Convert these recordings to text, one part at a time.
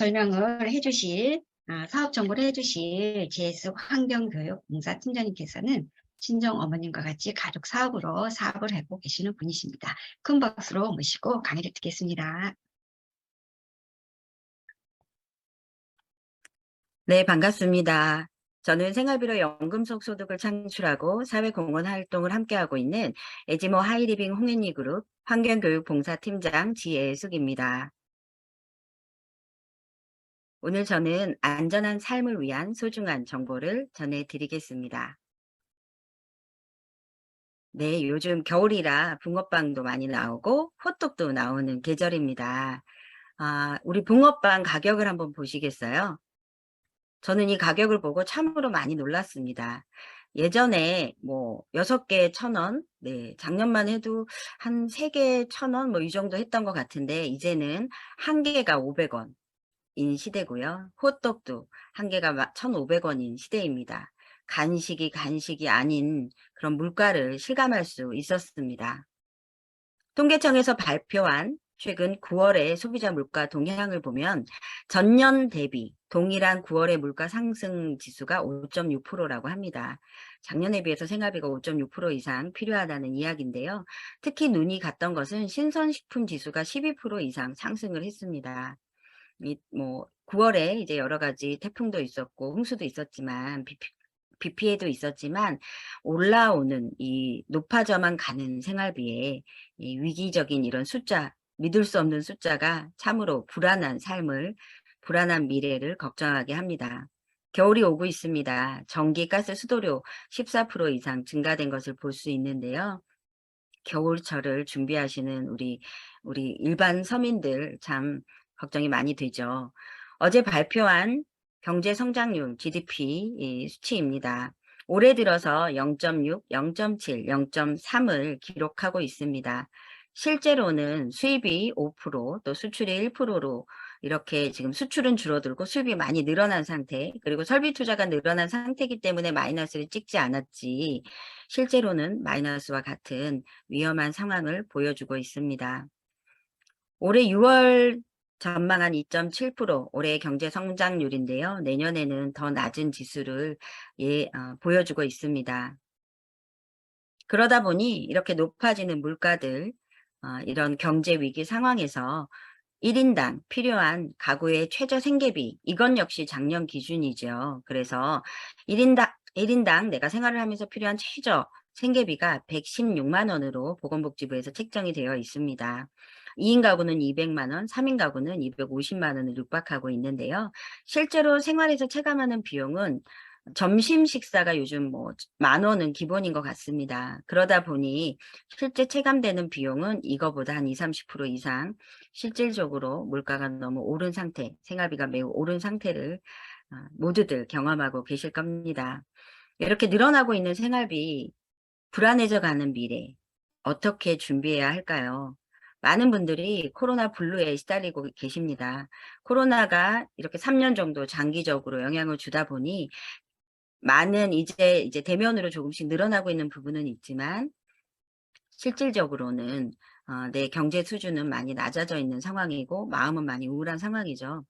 설명을 해주실, 사업 정보를 해주실 GS 환경교육봉사팀장님께서는 친정 어머님과 같이 가족 사업으로 사업을 하고 계시는 분이십니다. 큰 박수로 모시고 강의를 듣겠습니다. 네, 반갑습니다. 저는 생활비로 연금속 소득을 창출하고 사회공헌 활동을 함께하고 있는 에지모 하이리빙 홍앤이 그룹 환경교육봉사팀장 지예숙입니다. 오늘 저는 안전한 삶을 위한 소중한 정보를 전해드리겠습니다. 네, 요즘 겨울이라 붕어빵도 많이 나오고 호떡도 나오는 계절입니다. 우리 붕어빵 가격을 한번 보시겠어요? 저는 이 가격을 보고 참으로 많이 놀랐습니다. 예전에 뭐 6개 1,000원, 네, 작년만 해도 한 3개 1,000원 뭐 이 정도 했던 것 같은데 이제는 한 개가 500원인 시대고요. 호떡도 한 개가 1,500원인 시대입니다. 간식이 아닌 그런 물가를 실감할 수 있었습니다. 통계청에서 발표한 최근 9월의 소비자 물가 동향을 보면 전년 대비 동일한 9월의 물가 상승 지수가 5.6%라고 합니다. 작년에 비해서 생활비가 5.6% 이상 필요하다는 이야기인데요. 특히 눈이 갔던 것은 신선식품 지수가 12% 이상 상승을 했습니다. 뭐 9월에 이제 여러 가지 태풍도 있었고 홍수도 있었지만 비 피해도 있었지만 올라오는 이 높아져만 가는 생활비에 이 위기적인 이런 숫자, 믿을 수 없는 숫자가 참으로 불안한 미래를 걱정하게 합니다. 겨울이 오고 있습니다. 전기, 가스, 수도료 14% 이상 증가된 것을 볼 수 있는데요. 겨울철을 준비하시는 우리 일반 서민들 참 걱정이 많이 되죠. 어제 발표한 경제 성장률 GDP 이 수치입니다. 올해 들어서 0.6, 0.7, 0.3을 기록하고 있습니다. 실제로는 수입이 5%, 또 수출이 1%로 이렇게 지금 수출은 줄어들고 수입이 많이 늘어난 상태, 그리고 설비 투자가 늘어난 상태이기 때문에 마이너스를 찍지 않았지, 실제로는 마이너스와 같은 위험한 상황을 보여주고 있습니다. 올해 6월 전망한 2.7% 올해의 경제 성장률인데요. 내년에는 더 낮은 지수를 보여주고 있습니다. 그러다 보니 이렇게 높아지는 물가들, 이런 경제 위기 상황에서 1인당 필요한 가구의 최저 생계비, 이건 역시 작년 기준이죠. 그래서 1인당 내가 생활을 하면서 필요한 최저 생계비가 116만 원으로 보건복지부에서 책정이 되어 있습니다. 2인 가구는 200만 원, 3인 가구는 250만 원을 육박하고 있는데요. 실제로 생활에서 체감하는 비용은 점심 식사가 요즘 뭐 10,000원은 기본인 것 같습니다. 그러다 보니 실제 체감되는 비용은 이거보다 한 20-30% 이상 실질적으로 물가가 너무 오른 상태, 생활비가 매우 오른 상태를 모두들 경험하고 계실 겁니다. 이렇게 늘어나고 있는 생활비, 불안해져 가는 미래, 어떻게 준비해야 할까요? 많은 분들이 코로나 블루에 시달리고 계십니다. 코로나가 이렇게 3년 정도 장기적으로 영향을 주다 보니 많은 이제 대면으로 조금씩 늘어나고 있는 부분은 있지만 실질적으로는 내 경제 수준은 많이 낮아져 있는 상황이고 마음은 많이 우울한 상황이죠.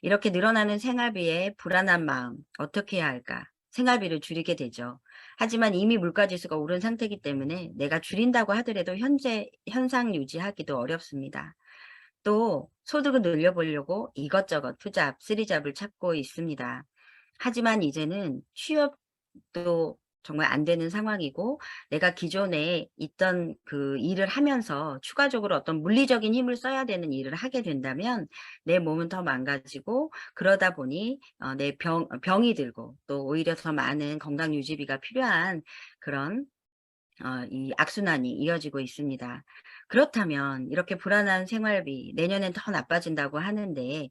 이렇게 늘어나는 생활비에 불안한 마음 어떻게 해야 할까? 생활비를 줄이게 되죠. 하지만 이미 물가지수가 오른 상태이기 때문에 내가 줄인다고 하더라도 현재 현상 유지하기도 어렵습니다. 또 소득을 늘려보려고 이것저것 투잡, 쓰리잡을 찾고 있습니다. 하지만 이제는 취업도 정말 안 되는 상황이고 내가 기존에 있던 그 일을 하면서 추가적으로 어떤 물리적인 힘을 써야 되는 일을 하게 된다면 내 몸은 더 망가지고 그러다 보니 내 병이 들고 또 오히려 더 많은 건강 유지비가 필요한 그런 이 악순환이 이어지고 있습니다. 그렇다면 이렇게 불안한 생활비 내년엔 더 나빠진다고 하는데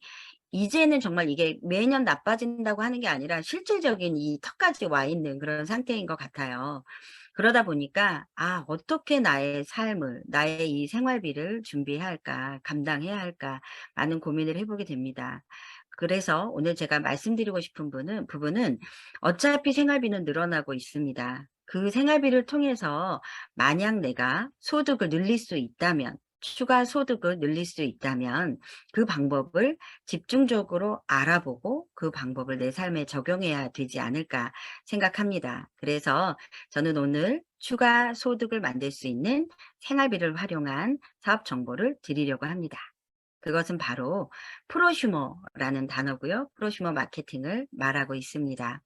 이제는 정말 이게 매년 나빠진다고 하는 게 아니라 실질적인 이 턱까지 와 있는 그런 상태인 것 같아요. 그러다 보니까 어떻게 나의 삶을, 나의 이 생활비를 준비해야 할까, 감당해야 할까 많은 고민을 해보게 됩니다. 그래서 오늘 제가 말씀드리고 싶은 부분은 어차피 생활비는 늘어나고 있습니다. 그 생활비를 통해서 만약 내가 소득을 늘릴 수 있다면 추가 소득을 늘릴 수 있다면 그 방법을 집중적으로 알아보고 그 방법을 내 삶에 적용해야 되지 않을까 생각합니다. 그래서 저는 오늘 추가 소득을 만들 수 있는 생활비를 활용한 사업 정보를 드리려고 합니다. 그것은 바로 프로슈머라는 단어고요. 프로슈머 마케팅을 말하고 있습니다.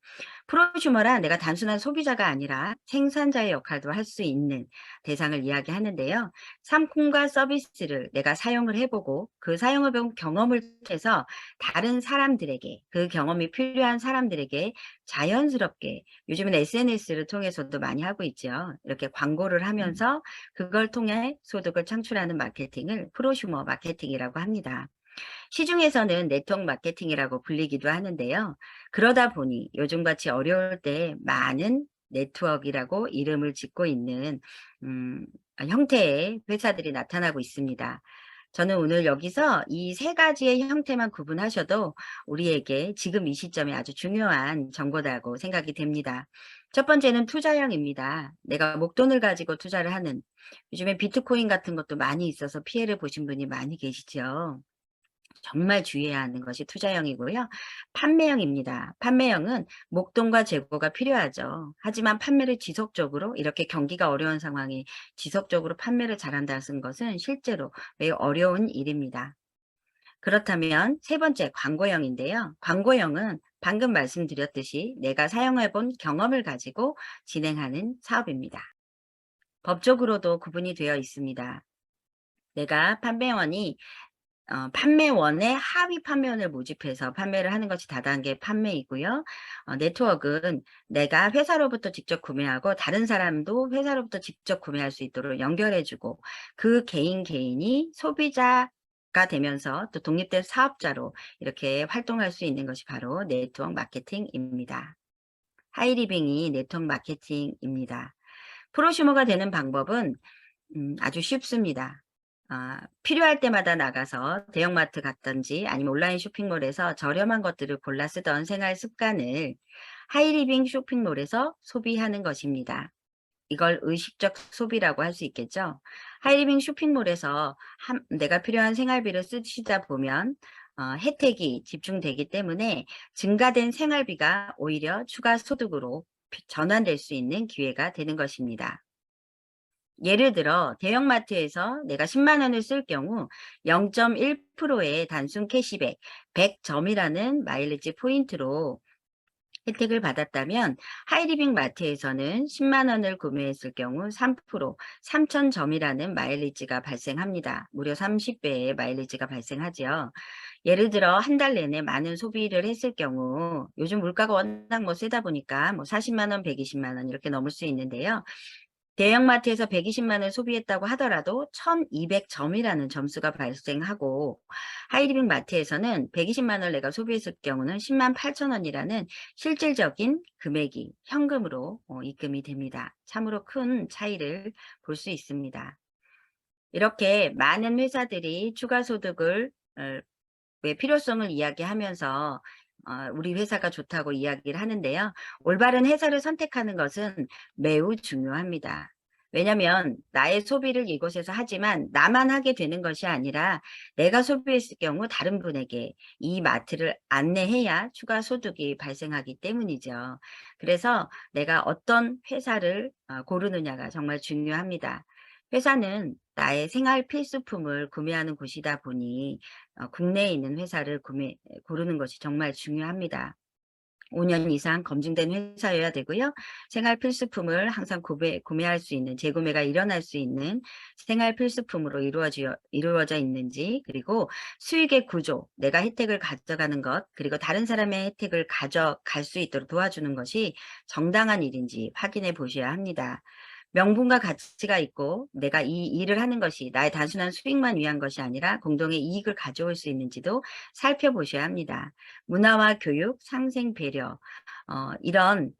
프로슈머란 내가 단순한 소비자가 아니라 생산자의 역할도 할 수 있는 대상을 이야기하는데요. 상품과 서비스를 내가 사용을 해보고 그 사용해 본 경험을 통해서 다른 사람들에게, 그 경험이 필요한 사람들에게 자연스럽게, 요즘은 SNS를 통해서도 많이 하고 있죠. 이렇게 광고를 하면서 그걸 통해 소득을 창출하는 마케팅을 프로슈머 마케팅이라고 합니다. 시중에서는 네트워크 마케팅이라고 불리기도 하는데요. 그러다 보니 요즘같이 어려울 때 많은 네트워크라고 이름을 짓고 있는 형태의 회사들이 나타나고 있습니다. 저는 오늘 여기서 이 세 가지의 형태만 구분하셔도 우리에게 지금 이 시점에 아주 중요한 정보다고 생각이 됩니다. 첫 번째는 투자형입니다. 내가 목돈을 가지고 투자를 하는, 요즘에 비트코인 같은 것도 많이 있어서 피해를 보신 분이 많이 계시죠. 정말 주의해야 하는 것이 투자형이고요. 판매형입니다. 판매형은 목돈과 재고가 필요하죠. 하지만 판매를 지속적으로, 이렇게 경기가 어려운 상황에 지속적으로 판매를 잘한다는 것은 실제로 매우 어려운 일입니다. 그렇다면 세 번째, 광고형인데요. 광고형은 방금 말씀드렸듯이 내가 사용해 본 경험을 가지고 진행하는 사업입니다. 법적으로도 구분이 되어 있습니다. 내가 판매원의 하위 판매원을 모집해서 판매를 하는 것이 다단계 판매이고요. 네트워크는 내가 회사로부터 직접 구매하고 다른 사람도 회사로부터 직접 구매할 수 있도록 연결해주고, 그 개인이 소비자가 되면서 또 독립된 사업자로 이렇게 활동할 수 있는 것이 바로 네트워크 마케팅입니다. 하이리빙이 네트워크 마케팅입니다. 프로슈머가 되는 방법은 아주 쉽습니다. 필요할 때마다 나가서 대형마트 갔든지 아니면 온라인 쇼핑몰에서 저렴한 것들을 골라 쓰던 생활 습관을 하이리빙 쇼핑몰에서 소비하는 것입니다. 이걸 의식적 소비라고 할 수 있겠죠. 하이리빙 쇼핑몰에서 내가 필요한 생활비를 쓰시다 보면 혜택이 집중되기 때문에 증가된 생활비가 오히려 추가 소득으로 전환될 수 있는 기회가 되는 것입니다. 예를 들어 대형마트에서 내가 10만 원을 쓸 경우 0.1%의 단순 캐시백 100점이라는 마일리지 포인트로 혜택을 받았다면, 하이리빙 마트에서는 10만 원을 구매했을 경우 3% 3,000점이라는 마일리지가 발생합니다. 무려 30배의 마일리지가 발생하죠. 예를 들어 한 달 내내 많은 소비를 했을 경우, 요즘 물가가 워낙 세다 보니까 40만 원, 120만 원 이렇게 넘을 수 있는데요. 대형마트에서 120만 원 소비했다고 하더라도 1200점이라는 점수가 발생하고, 하이리빙 마트에서는 120만 원 내가 소비했을 경우는 10만 8천 원이라는 실질적인 금액이 현금으로 입금이 됩니다. 참으로 큰 차이를 볼 수 있습니다. 이렇게 많은 회사들이 추가 소득을 왜 필요성을 이야기하면서 우리 회사가 좋다고 이야기를 하는데요. 올바른 회사를 선택하는 것은 매우 중요합니다. 왜냐하면 나의 소비를 이곳에서 하지만 나만 하게 되는 것이 아니라 내가 소비했을 경우 다른 분에게 이 마트를 안내해야 추가 소득이 발생하기 때문이죠. 그래서 내가 어떤 회사를 고르느냐가 정말 중요합니다. 회사는 나의 생활 필수품을 구매하는 곳이다 보니 국내에 있는 회사를 고르는 것이 정말 중요합니다. 5년 이상 검증된 회사여야 되고요. 생활 필수품을 항상 구매할 수 있는, 재구매가 일어날 수 있는 생활 필수품으로 이루어져 있는지, 그리고 수익의 구조, 내가 혜택을 가져가는 것, 그리고 다른 사람의 혜택을 가져갈 수 있도록 도와주는 것이 정당한 일인지 확인해 보셔야 합니다. 명분과 가치가 있고 내가 이 일을 하는 것이 나의 단순한 수익만 위한 것이 아니라 공동의 이익을 가져올 수 있는지도 살펴보셔야 합니다. 문화와 교육, 상생 배려, 이런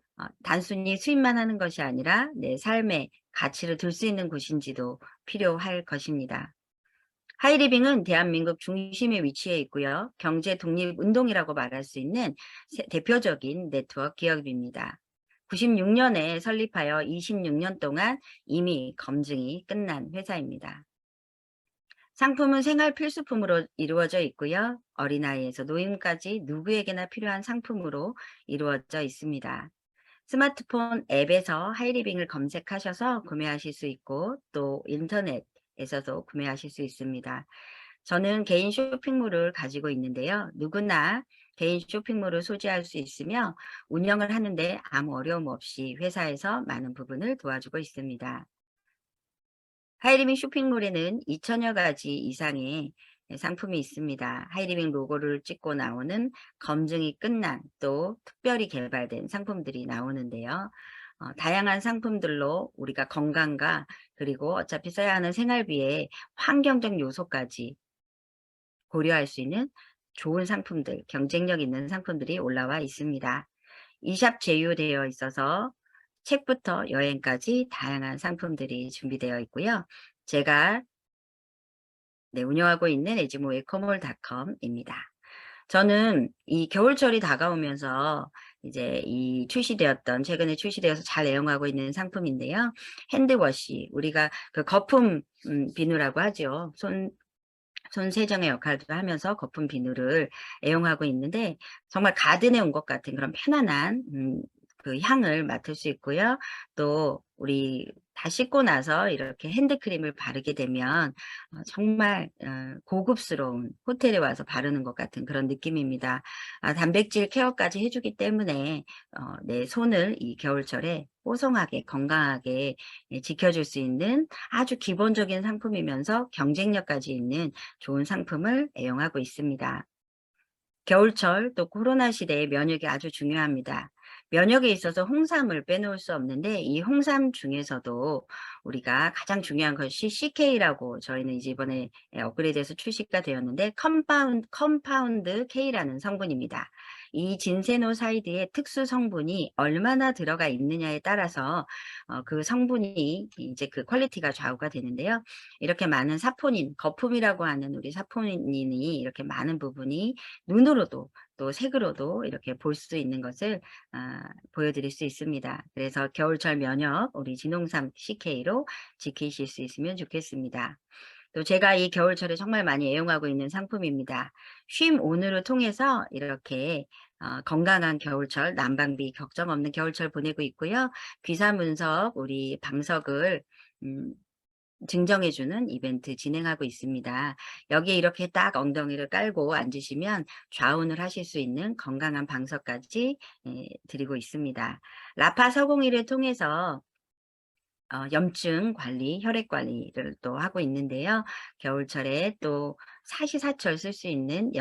단순히 수입만 하는 것이 아니라 내 삶에 가치를 둘 수 있는 곳인지도 필요할 것입니다. 하이리빙은 대한민국 중심에 위치해 있고요. 경제 독립 운동이라고 말할 수 있는 대표적인 네트워크 기업입니다. 96년에 설립하여 26년 동안 이미 검증이 끝난 회사입니다. 상품은 생활 필수품으로 이루어져 있고요. 어린아이에서 노인까지 누구에게나 필요한 상품으로 이루어져 있습니다. 스마트폰 앱에서 하이리빙을 검색하셔서 구매하실 수 있고 또 인터넷에서도 구매하실 수 있습니다. 저는 개인 쇼핑몰을 가지고 있는데요. 누구나 개인 쇼핑몰을 소지할 수 있으며 운영을 하는데 아무 어려움 없이 회사에서 많은 부분을 도와주고 있습니다. 하이리빙 쇼핑몰에는 2,000여 가지 이상의 상품이 있습니다. 하이리빙 로고를 찍고 나오는 검증이 끝난 또 특별히 개발된 상품들이 나오는데요. 다양한 상품들로 우리가 건강과 그리고 어차피 써야 하는 생활비에 환경적 요소까지 고려할 수 있는 좋은 상품들, 경쟁력 있는 상품들이 올라와 있습니다. 이샵 제휴되어 있어서 책부터 여행까지 다양한 상품들이 준비되어 있고요. 제가 운영하고 있는 에지모 에코몰닷컴입니다. 저는 이 겨울철이 다가오면서 이제 최근에 출시되어서 잘 애용하고 있는 상품인데요. 핸드워시, 우리가 그 거품 비누라고 하죠. 손 세정의 역할도 하면서 거품 비누를 애용하고 있는데 정말 가든에 온 것 같은 그런 편안한 그 향을 맡을 수 있고요. 또 우리 다 씻고 나서 이렇게 핸드크림을 바르게 되면 정말 고급스러운 호텔에 와서 바르는 것 같은 그런 느낌입니다. 단백질 케어까지 해주기 때문에 내 손을 이 겨울철에 뽀송하게 건강하게 지켜줄 수 있는 아주 기본적인 상품이면서 경쟁력까지 있는 좋은 상품을 애용하고 있습니다. 겨울철 또 코로나 시대에 면역이 아주 중요합니다. 면역에 있어서 홍삼을 빼놓을 수 없는데 이 홍삼 중에서도 우리가 가장 중요한 것이 CK라고 저희는 이제 이번에 업그레이드해서 출시가 되었는데 컴파운드 K라는 성분입니다. 이 진세노사이드의 특수 성분이 얼마나 들어가 있느냐에 따라서 그 성분이 이제 그 퀄리티가 좌우가 되는데요. 이렇게 많은 사포닌, 거품이라고 하는 우리 사포닌이 이렇게 많은 부분이 눈으로도 또 색으로도 이렇게 볼 수 있는 것을 보여드릴 수 있습니다. 그래서 겨울철 면역 우리 진홍삼 CK로 지키실 수 있으면 좋겠습니다. 또 제가 이 겨울철에 정말 많이 애용하고 있는 상품입니다. 쉼온을 통해서 이렇게 건강한 겨울철, 난방비 걱정 없는 겨울철 보내고 있고요. 귀사문석 우리 방석을 증정해주는 이벤트 진행하고 있습니다. 여기에 이렇게 딱 엉덩이를 깔고 앉으시면 좌운을 하실 수 있는 건강한 방석까지 드리고 있습니다. 라파 서공의를 통해서 염증 관리, 혈액 관리를 또 하고 있는데요. 겨울철에 또 사시사철 쓸 수 있는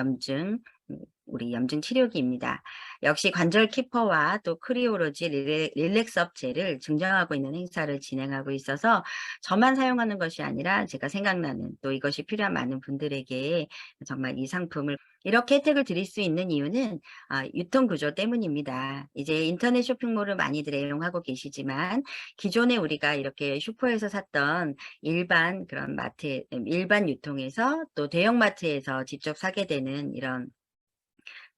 우리 염증 치료기입니다. 역시 관절 키퍼와 또 크리오로지 릴렉스업 젤을 증정하고 있는 행사를 진행하고 있어서 저만 사용하는 것이 아니라 제가 생각나는 또 이것이 필요한 많은 분들에게 정말 이 상품을 이렇게 혜택을 드릴 수 있는 이유는 유통구조 때문입니다. 이제 인터넷 쇼핑몰을 많이들 애용하고 계시지만 기존에 우리가 이렇게 슈퍼에서 샀던 일반 그런 일반 유통에서 또 대형마트에서 직접 사게 되는 이런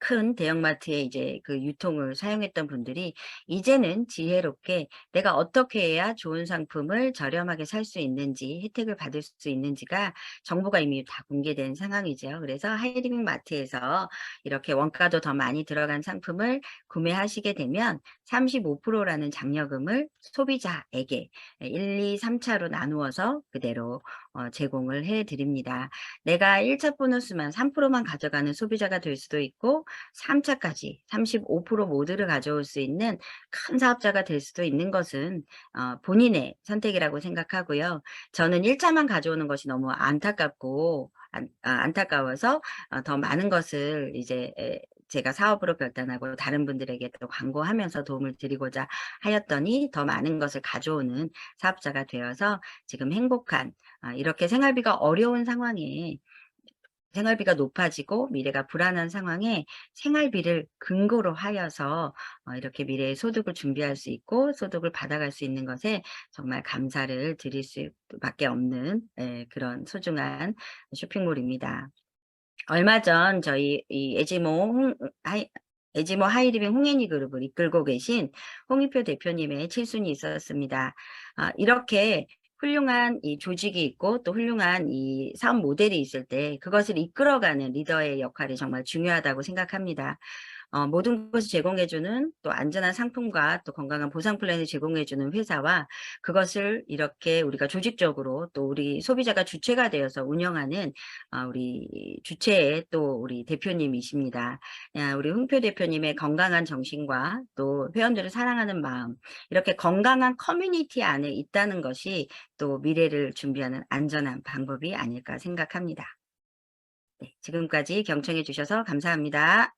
큰 대형마트에 이제 그 유통을 사용했던 분들이 이제는 지혜롭게 내가 어떻게 해야 좋은 상품을 저렴하게 살 수 있는지 혜택을 받을 수 있는지가 정보가 이미 다 공개된 상황이죠. 그래서 하이리빙 마트에서 이렇게 원가도 더 많이 들어간 상품을 구매하시게 되면 35%라는 장려금을 소비자에게 1, 2, 3차로 나누어서 그대로 제공을 해드립니다. 내가 1차 보너스만 3%만 가져가는 소비자가 될 수도 있고 3차까지 35% 모두를 가져올 수 있는 큰 사업자가 될 수도 있는 것은 본인의 선택이라고 생각하고요. 저는 1차만 가져오는 것이 너무 안타까워서 더 많은 것을 이제 제가 사업으로 결단하고 다른 분들에게 또 광고하면서 도움을 드리고자 하였더니 더 많은 것을 가져오는 사업자가 되어서 지금 행복한 이렇게 생활비가 어려운 상황에 생활비가 높아지고 미래가 불안한 상황에 생활비를 근거로 하여서 이렇게 미래의 소득을 준비할 수 있고 소득을 받아갈 수 있는 것에 정말 감사를 드릴 수밖에 없는 그런 소중한 쇼핑몰입니다. 얼마 전 저희 이 에지모 하이리빙 홍앤이 그룹을 이끌고 계신 홍익표 대표님의 칠순이 있었습니다. 이렇게 훌륭한 이 조직이 있고 또 훌륭한 이 사업 모델이 있을 때 그것을 이끌어가는 리더의 역할이 정말 중요하다고 생각합니다. 모든 것을 제공해주는 또 안전한 상품과 또 건강한 보상 플랜을 제공해주는 회사와 그것을 이렇게 우리가 조직적으로 또 우리 소비자가 주체가 되어서 운영하는 우리 주체의 또 우리 대표님이십니다. 우리 홍표 대표님의 건강한 정신과 또 회원들을 사랑하는 마음, 이렇게 건강한 커뮤니티 안에 있다는 것이 또 미래를 준비하는 안전한 방법이 아닐까 생각합니다. 네, 지금까지 경청해 주셔서 감사합니다.